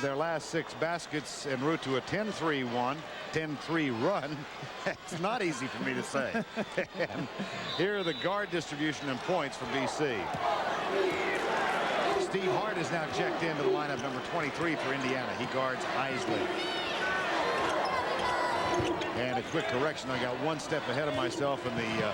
their last 6 baskets en route to a 10-3 run. It's not easy for me to say. And here are the guard distribution and points for BC. Steve Hart is now checked into the lineup, number 23 for Indiana. He guards Isley. And a quick correction, I got one step ahead of myself in the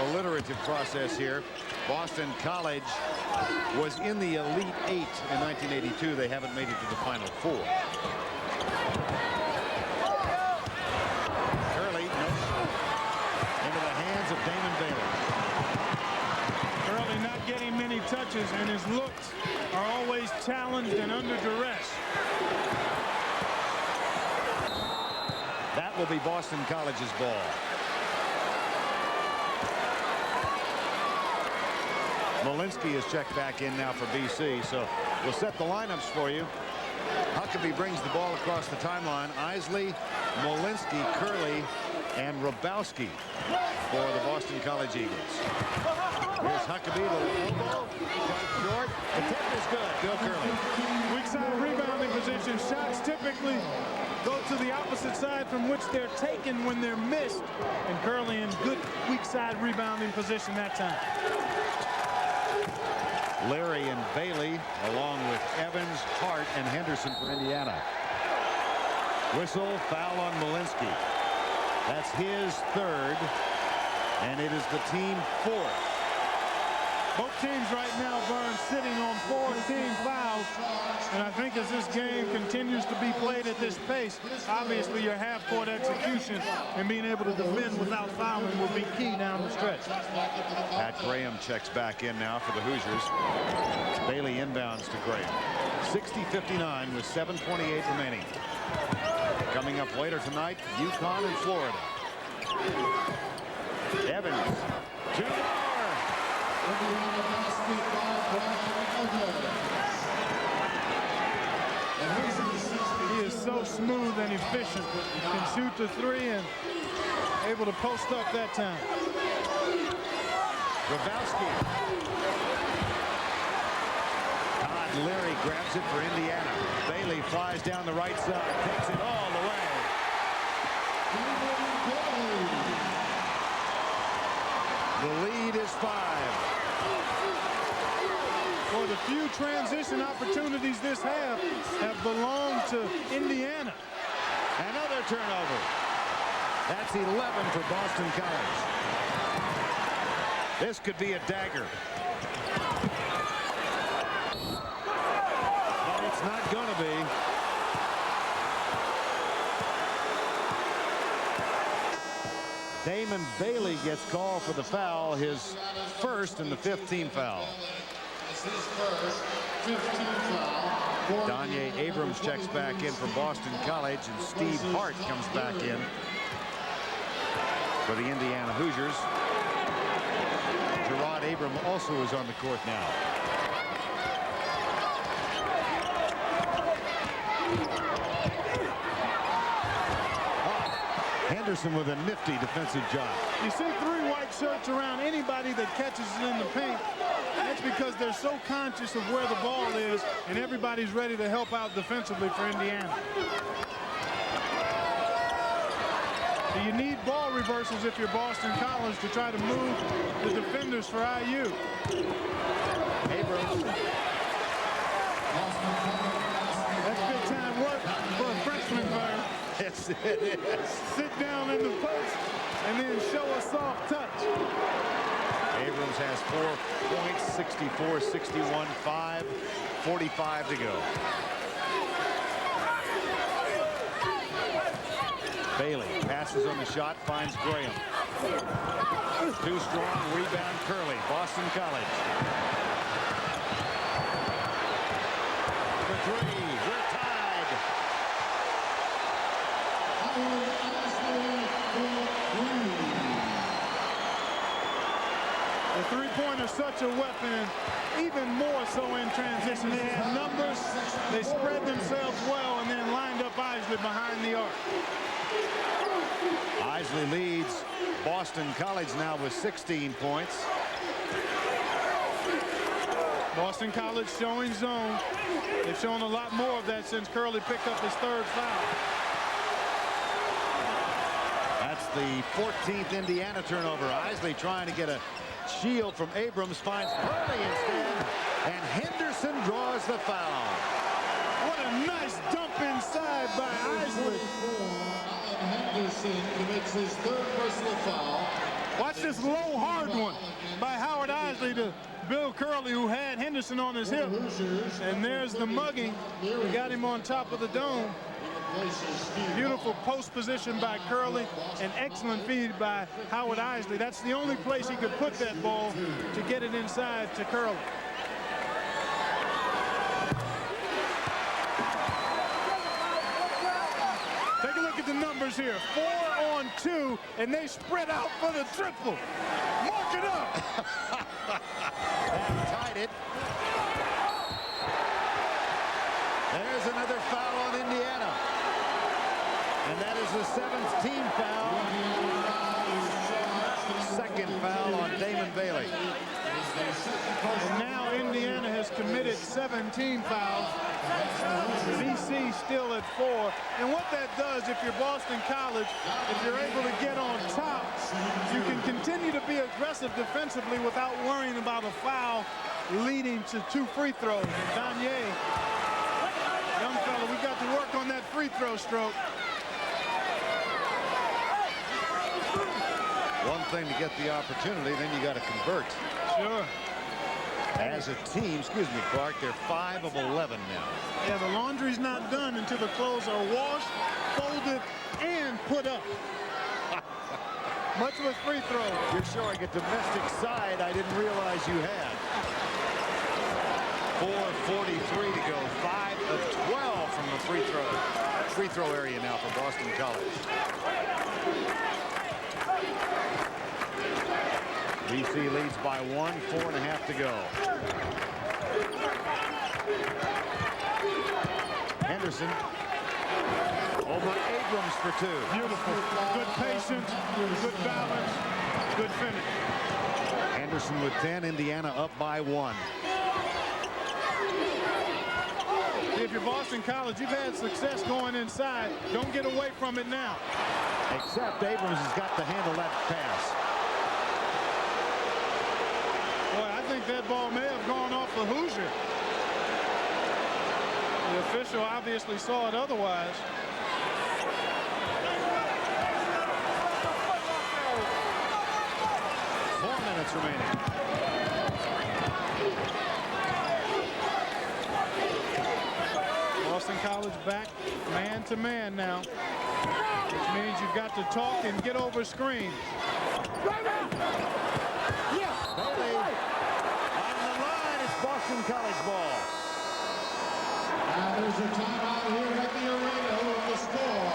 alliterative process here. Boston College was in the Elite 8 in 1982. They haven't made it to the Final 4. Curley into the hands of Damon Bailey. Curley not getting many touches, and his looks are always challenged and under duress. That will be Boston College's ball. Molinsky is checked back in now for BC, so we'll set the lineups for you. Huckabee brings the ball across the timeline. Isley, Molinsky, Curley, and Rabowski for the Boston College Eagles. Here's Huckabee, the elbow, short. The tip is good. Bill Curley. Weak side rebounding position. Shots typically go to the opposite side from which they're taken when they're missed. And Curley in good weak side rebounding position that time. Larry and Bailey, along with Evans, Hart, and Henderson for Indiana. Whistle, foul on Molinsky. That's his 3rd, and it is the team 4th. Both teams right now, Vern, sitting on 4 team fouls. And I think as this game continues to be played at this pace, obviously your half-court execution and being able to defend without fouling will be key down the stretch. Pat Graham checks back in now for the Hoosiers. Bailey inbounds to Graham. 60-59 with 7:28 remaining. Coming up later tonight, UConn and Florida. Evans, 2 more. He is so smooth and efficient. Can shoot the 3 and able to post up that time. Rabowski. Todd Leary grabs it for Indiana. Bailey flies down the right side, takes it all the way. The lead is 5. Well, the few transition opportunities this have belonged to Indiana. Another turnover. That's 11 for Boston College. This could be a dagger. But it's not going to be. Damon Bailey gets called for the foul, his 1st and the 5th team foul. Danye Abrams checks back in for Boston College, and Steve Hart comes back in for the Indiana Hoosiers. Gerard Abram also is on the court now. Henderson with a nifty defensive job. You see 3 white shirts around anybody that catches it in the paint. That's because they're so conscious of where the ball is, and everybody's ready to help out defensively for Indiana. So you need ball reversals if you're Boston College to try to move the defenders for IU. Abrams. That's big time work for a freshman, Vern. Yes, it is. Sit down in the post and then show a soft touch. Abrams has 4 points, 64-61, 5:45 to go. Bailey passes on the shot, finds Graham. Too strong, rebound Curley, Boston College. The 3, we're tied. The three-pointer is such a weapon, even more so in transition. They had numbers, they spread themselves well, and then lined up Isley behind the arc. Isley leads Boston College now with 16 points. Boston College showing zone. They've shown a lot more of that since Curley picked up his third foul. That's the 14th Indiana turnover. Isley trying to get a shield from Abrams, finds Curley instead, and Henderson draws the foul. What a nice dump inside by Isley. Henderson, who makes his third personal foul. Watch this low, hard one by Howard Isley to Bill Curley, who had Henderson on his hip. And there's the mugging. Got him on top of the dome. Beautiful post position by Curley. An excellent feed by Howard Isley. That's the only place he could put that ball to get it inside to Curley. Take a look at the numbers here. 4 on 2, and they spread out for the triple. Mark it up. And tied it. There's another foul on Indiana. And that is the 7th team foul. Second foul on Damon Bailey. And now Indiana has committed 17 fouls. BC still at 4. And what that does, if you're Boston College, if you're able to get on top, you can continue to be aggressive defensively without worrying about a foul leading to 2 free throws. And Danye, young fella, we got to work on that free throw stroke. One thing to get the opportunity, then you got to convert. Sure. As a team, excuse me, Clark, they're 5 of 11 now. Yeah, the laundry's not done until the clothes are washed, folded, and put up. Much with free throws. You're showing a domestic side I didn't realize you had. 4:43 to go. 5 of 12 from the free throw area now for Boston College. BC leads by 1, 4.5 to go. Henderson over Abrams for 2. Beautiful. Good patience, good balance, good finish. Henderson with 10, Indiana up by 1. If you're Boston College, you've had success going inside. Don't get away from it now. Except Abrams has got to handle that pass. Boy, I think that ball may have gone off the Hoosier. The official obviously saw it otherwise. Minutes remaining. Boston College back man-to-man now, which means you've got to talk and get over screens. Bailey on the line. It's Boston College ball. There's a timeout here at the arena with the score.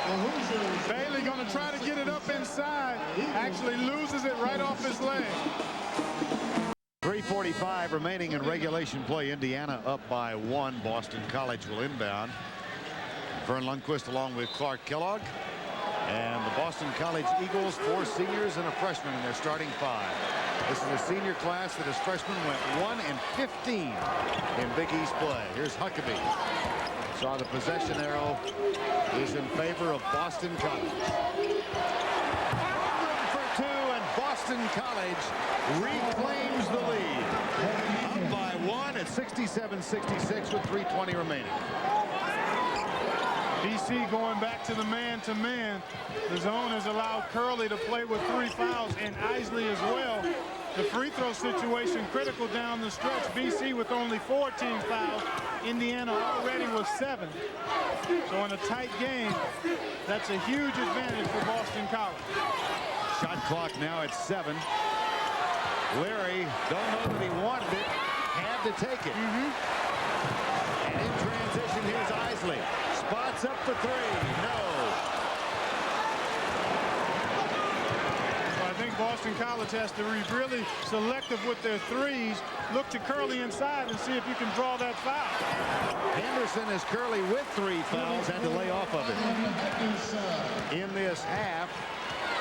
The Hoosiers. Bailey going to try to get it up inside. Actually loses it right off his leg. 3:45 remaining in regulation play. Indiana up by 1. Boston College will inbound. Vern Lundquist along with Clark Kellogg. And the Boston College Eagles, 4 seniors and a freshman in their starting 5. This is a senior class that as freshmen went 1-15 in Big East play. Here's Huckabee. Saw the possession arrow is in favor of Boston College. For 2, and Boston College reclaims the lead. Up by 1 at 67-66 with 3:20 remaining. BC going back to the man-to-man. The zone has allowed Curley to play with 3 fouls and Isley as well. The free throw situation critical down the stretch. BC with only 14 fouls. Indiana already with 7. So in a tight game, that's a huge advantage for Boston College. Shot clock now at 7. Larry, don't know that he wanted it, had to take it. And in transition, here's Isley. Spots up for 3. No. I think Boston College has to be really selective with their threes. Look to Curley inside and see if you can draw that foul. Henderson is Curley with 3 fouls, had to lay off of it. In this half,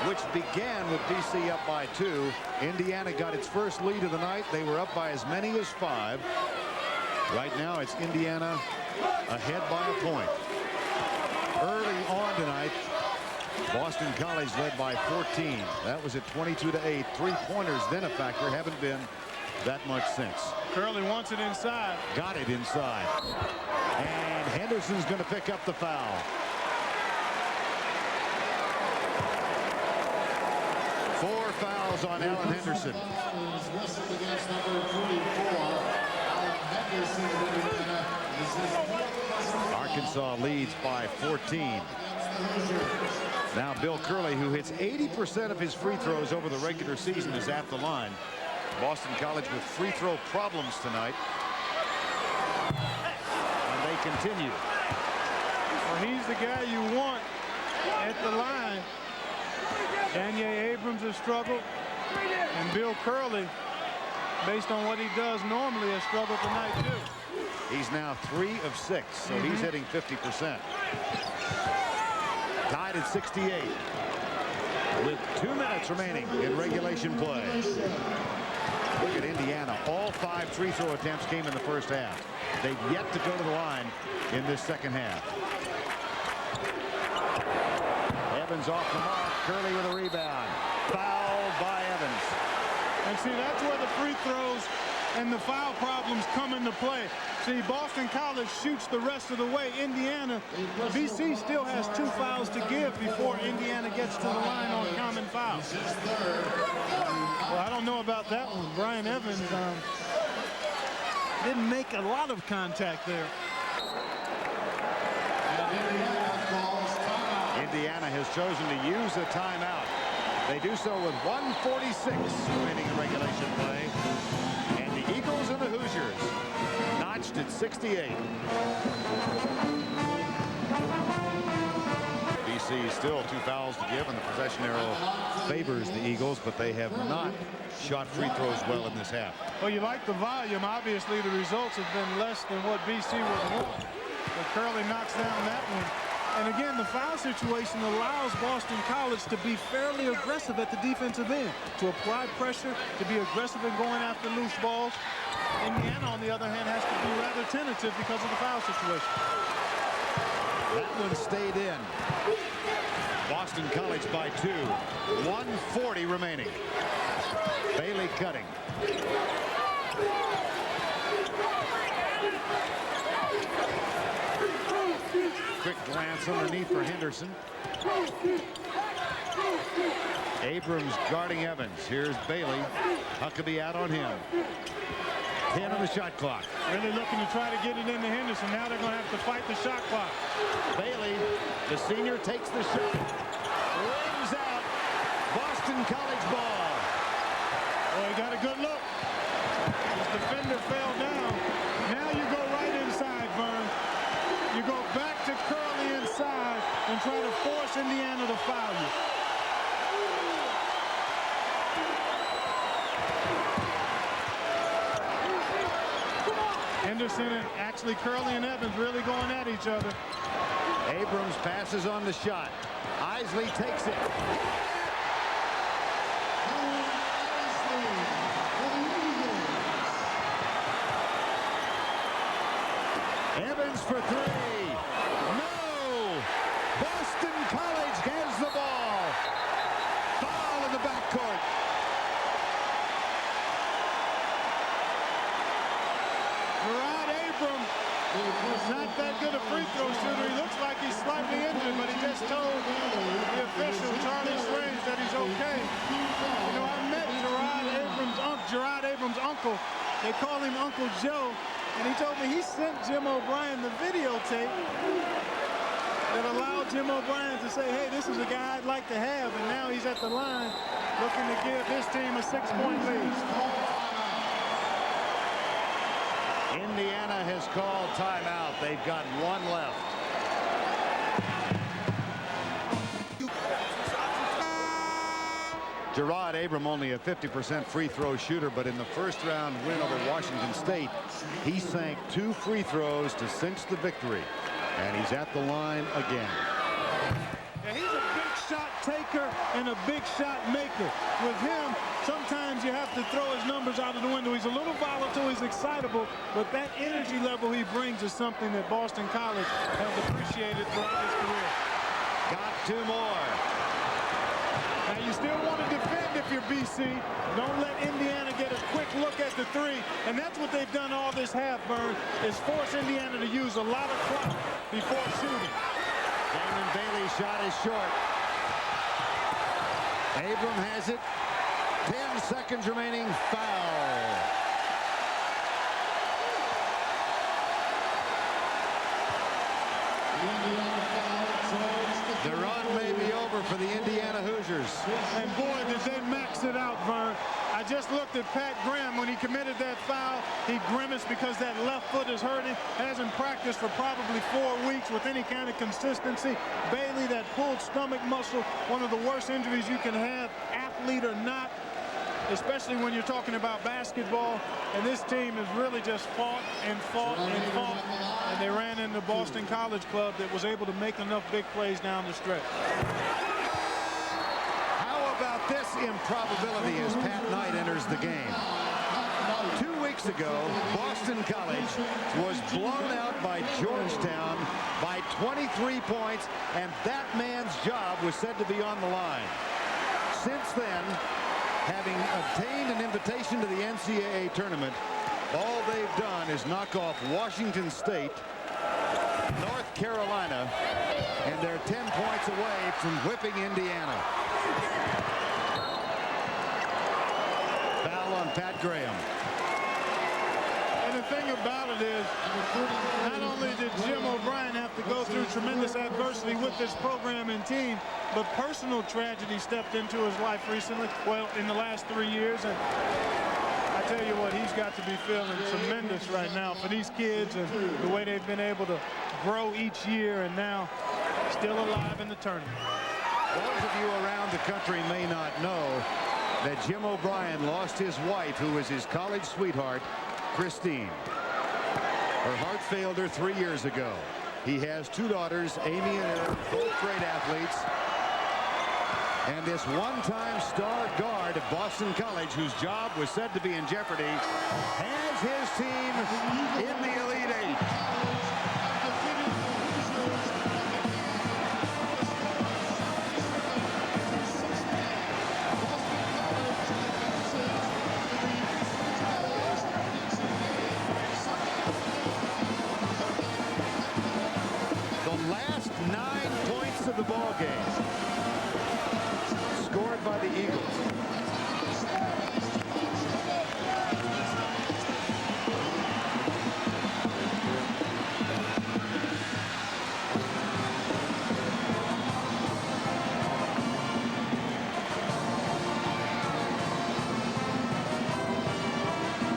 which began with BC up by 2. Indiana got its first lead of the night. They were up by as many as 5. Right now it's Indiana ahead by a point. Early on tonight, Boston College led by 14. That was at 22-8. 3-pointers then a factor. Haven't been that much since. Curley wants it inside. Got it inside. And Henderson's going to pick up the foul. Four fouls on Alan Henderson. Arkansas leads by 14. Now Bill Curley, who hits 80% of his free throws over the regular season, is at the line. Boston College with free throw problems tonight. And they continue. Well, he's the guy you want at the line. Danye Abrams has struggled. And Bill Curley, based on what he does normally, has struggled tonight too. He's now 3 of 6, so he's hitting 50%. Tied at 68 with 2 minutes remaining in regulation play. Look at Indiana. All 5 free throw attempts came in the first half. They've yet to go to the line in this second half. Evans off the mark. Curley with a rebound. Fouled by Evans. And see, that's where the free throws and the foul problems come into play. See, Boston College shoots the rest of the way. Indiana, BC still has 2 fouls to give before Indiana gets to the line on common fouls. Well, I don't know about that one. Brian Evans didn't make a lot of contact there. Indiana has chosen to use a timeout. They do so with 1:46 remaining in regulation play. And the Eagles and the Hoosiers notched at 68. BC still 2 fouls to give, and the possession arrow favors the Eagles, but they have not shot free throws well in this half. Well, you like the volume. Obviously, the results have been less than what BC would want. But Curley knocks down that one. And again, the foul situation allows Boston College to be fairly aggressive at the defensive end, to apply pressure, to be aggressive in going after loose balls. Indiana, on the other hand, has to be rather tentative because of the foul situation. That one stayed in. Boston College by 2. 1:40 remaining. Bailey cutting. Quick glance underneath for Henderson. Abrams guarding Evans. Here's Bailey. Huckabee out on him. 10 on the shot clock. Really looking to try to get it into Henderson. Now they're going to have to fight the shot clock. Bailey, the senior, takes the shot. Rings out. Boston College ball. Well, he got a good look. His defender fell down. Now you go right inside, Vern. You go back to Curley inside and try to force Indiana to foul you. Henderson and actually Curley and Evans really going at each other. Abrams passes on the shot. Isley takes it. Evans for 3. No! Boston College has the ball. Foul in the backcourt. Gerard Abrams is not that good a free throw shooter. He looks like he's slightly injured, but he just told the official, Charlie Strange, that he's okay. You know, I met Gerard Abrams' uncle. They call him Uncle Joe. And he told me he sent Jim O'Brien the videotape that allowed Jim O'Brien to say, hey, this is a guy I'd like to have. And now he's at the line looking to give his team a 6-point lead. Indiana has called timeout. They've got 1 left. Gerard Abrams only a 50% free throw shooter, but in the first round win over Washington State, he sank 2 free throws to cinch the victory. And he's at the line again. And he's a big shot taker and a big shot maker. With him, sometimes you have to throw his numbers out of the window. He's a little volatile, he's excitable, but that energy level he brings is something that Boston College has appreciated throughout his career. Got 2 more. Now you still want to defend if you're BC. Don't let Indiana get a quick look at the 3. And that's what they've done all this half, Vern, is force Indiana to use a lot of clock before shooting. Damon Bailey's shot is short. Abram has it. 10 seconds remaining. Foul. The run may be over for the Indiana Hoosiers. And boy, did they max it out, Vern. I just looked at Pat Graham when he committed that foul. He grimaced because that left foot is hurting. Hasn't practiced for probably 4 weeks with any kind of consistency. Bailey, that pulled stomach muscle, one of the worst injuries you can have, athlete or not, especially when you're talking about basketball. And this team has really just fought and fought and fought. And they ran into Boston College Club that was able to make enough big plays down the stretch. How about this improbability as Pat Knight enters the game? 2 weeks ago, Boston College was blown out by Georgetown by 23 points, and that man's job was said to be on the line. Since then, having obtained an invitation to the NCAA tournament, all they've done is knock off Washington State, North Carolina, and they're 10 points away from whipping Indiana. Foul on Pat Graham. And the thing about it is, not only did Jim O'Brien have to go through tremendous adversity with this program and team, but personal tragedy stepped into his life recently, well, in the last 3 years. And I tell you what, he's got to be feeling tremendous right now for these kids and the way they've been able to grow each year and now still alive in the tournament. Those of you around the country may not know that Jim O'Brien lost his wife, who was his college sweetheart, Christine. Her heart failed her 3 years ago. He has 2 daughters, Amy and Erin, both great athletes. And this one-time star guard at Boston College, whose job was said to be in jeopardy, has his team in the Elite Eight. The last 9 points of the ball game scored by the Eagles.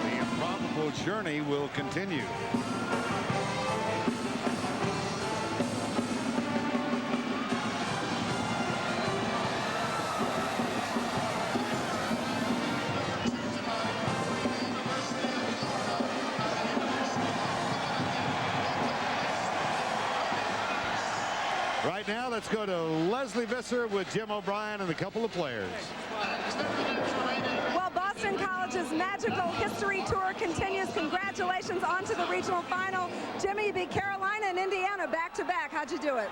The improbable journey will continue. Right now, let's go to Leslie Visser with Jim O'Brien and a couple of players. Well, Boston College's magical history tour continues. Congratulations on to the regional final. Jimmy, you beat Carolina and Indiana back-to-back. How'd you do it?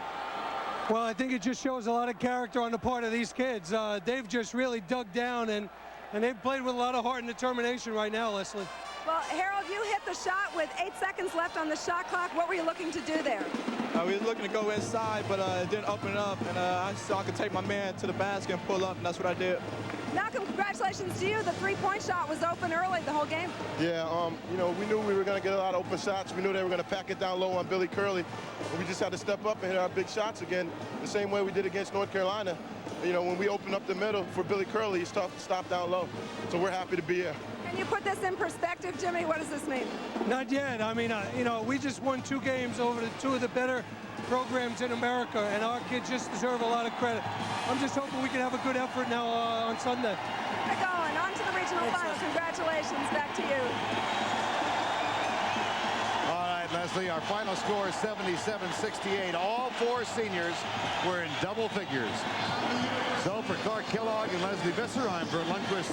Well, I think it just shows a lot of character on the part of these kids. They've just really dug down, and they've played with a lot of heart and determination right now, Leslie. Well, Harold, you hit the shot with 8 seconds left on the shot clock. What were you looking to do there? We were looking to go inside, but it didn't open up, and I saw I could take my man to the basket and pull up, and that's what I did. Malcolm, congratulations to you. The three-point shot was open early the whole game. Yeah, you know, we knew we were going to get a lot of open shots. We knew they were going to pack it down low on Billy Curley. But we just had to step up and hit our big shots again, the same way we did against North Carolina. You know, when we opened up the middle for Billy Curley, he's tough to stop down low. So we're happy to be here. Can you put this in perspective, Jimmy? What does this mean? Not yet. I mean, you know, we just won 2 games over the 2 of the better programs in America, and our kids just deserve a lot of credit. I'm just hoping we can have a good effort now on Sunday. Keep going. On to the regional final. Congratulations. Back to you. All right, Leslie, our final score is 77-68. All 4 seniors were in double figures. So for Clark Kellogg and Leslie Visser, I'm Bert Lundquist.